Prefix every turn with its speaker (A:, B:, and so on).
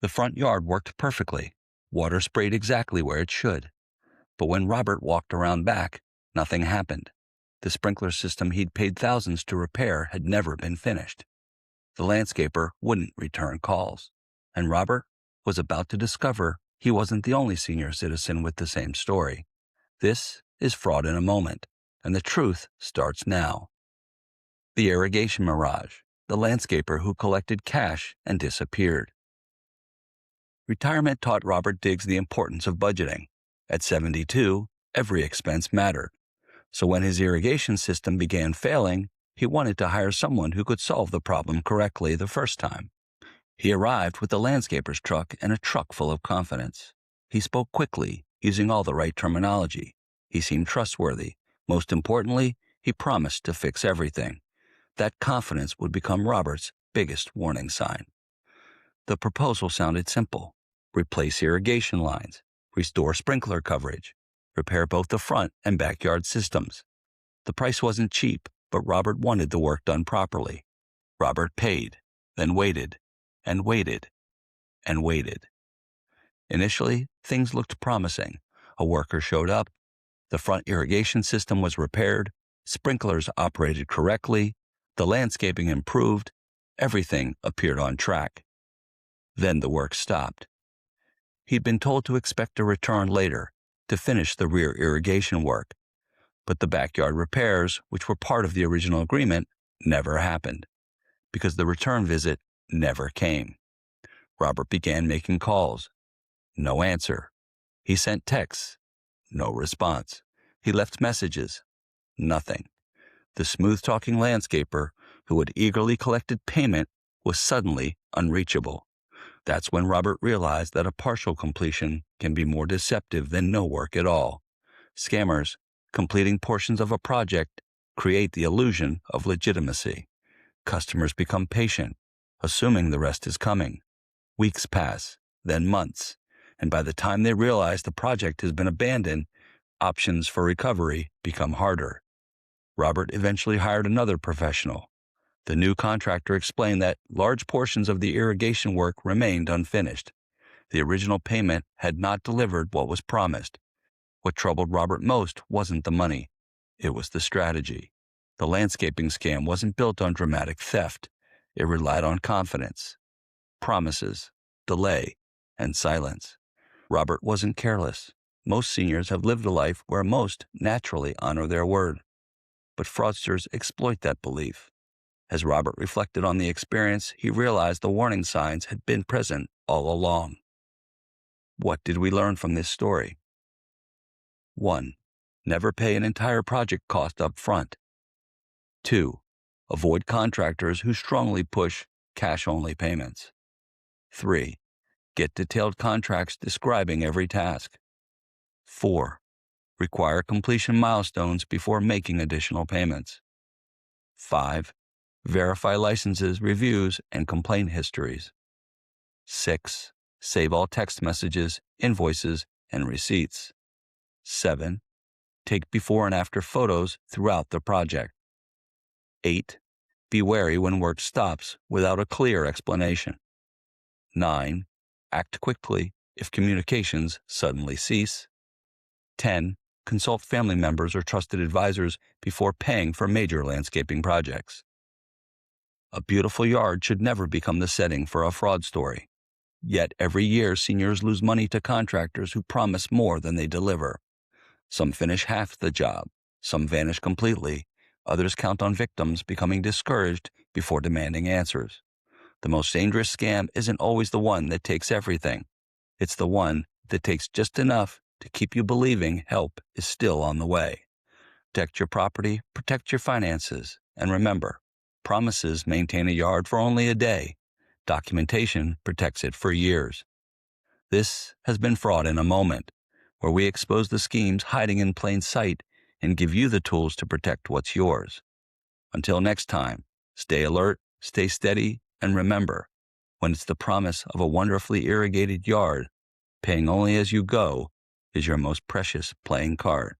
A: The front yard worked perfectly. Water sprayed exactly where it should. But when Robert walked around back, nothing happened. The sprinkler system he'd paid thousands to repair had never been finished. The landscaper wouldn't return calls. And Robert was about to discover he wasn't the only senior citizen with the same story. This is Fraud in a Moment, and the truth starts now. The irrigation mirage, the landscaper who collected cash and disappeared. Retirement taught Robert Diggs the importance of budgeting. At 72, every expense mattered. So when his irrigation system began failing, he wanted to hire someone who could solve the problem correctly the first time. He arrived with the landscaper's truck and a truck full of confidence. He spoke quickly, using all the right terminology. He seemed trustworthy. Most importantly, he promised to fix everything. That confidence would become Robert's biggest warning sign. The proposal sounded simple. Replace irrigation lines, restore sprinkler coverage, repair both the front and backyard systems. The price wasn't cheap, but Robert wanted the work done properly. Robert paid, then waited, and waited, and waited. Initially, things looked promising. A worker showed up, the front irrigation system was repaired, sprinklers operated correctly, the landscaping improved, everything appeared on track. Then the work stopped. He'd been told to expect a return later to finish the rear irrigation work, but the backyard repairs, which were part of the original agreement, never happened, because the return visit never came. Robert began making calls. No answer. He sent texts. No response. He left messages. Nothing. The smooth-talking landscaper, who had eagerly collected payment, was suddenly unreachable. That's when Robert realized that a partial completion can be more deceptive than no work at all. Scammers, completing portions of a project, create the illusion of legitimacy. Customers become patient, assuming the rest is coming. Weeks pass, then months, and by the time they realize the project has been abandoned, options for recovery become harder. Robert eventually hired another professional. The new contractor explained that large portions of the irrigation work remained unfinished. The original payment had not delivered what was promised. What troubled Robert most wasn't the money. It was the strategy. The landscaping scam wasn't built on dramatic theft. It relied on confidence, promises, delay, and silence. Robert wasn't careless. Most seniors have lived a life where most naturally honor their word. But fraudsters exploit that belief. As Robert reflected on the experience, he realized the warning signs had been present all along. What did we learn from this story? 1. Never pay an entire project cost up front. 2. Avoid contractors who strongly push cash-only payments. 3. Get detailed contracts describing every task. 4. Require completion milestones before making additional payments. 5. Verify licenses, reviews, and complaint histories. 6. Save all text messages, invoices, and receipts. 7. Take before and after photos throughout the project. 8. Be wary when work stops without a clear explanation. 9. Act quickly if communications suddenly cease. 10. Consult family members or trusted advisors before paying for major landscaping projects. A beautiful yard should never become the setting for a fraud story. Yet every year seniors lose money to contractors who promise more than they deliver. Some finish half the job, some vanish completely, others count on victims becoming discouraged before demanding answers. The most dangerous scam isn't always the one that takes everything. It's the one that takes just enough to keep you believing help is still on the way. Protect your property, protect your finances, and remember, promises maintain a yard for only a day. Documentation protects it for years. This has been Fraud in a Moment, where we expose the schemes hiding in plain sight and give you the tools to protect what's yours. Until next time, stay alert, stay steady, and remember, when it's the promise of a wonderfully irrigated yard, paying only as you go is your most precious playing card.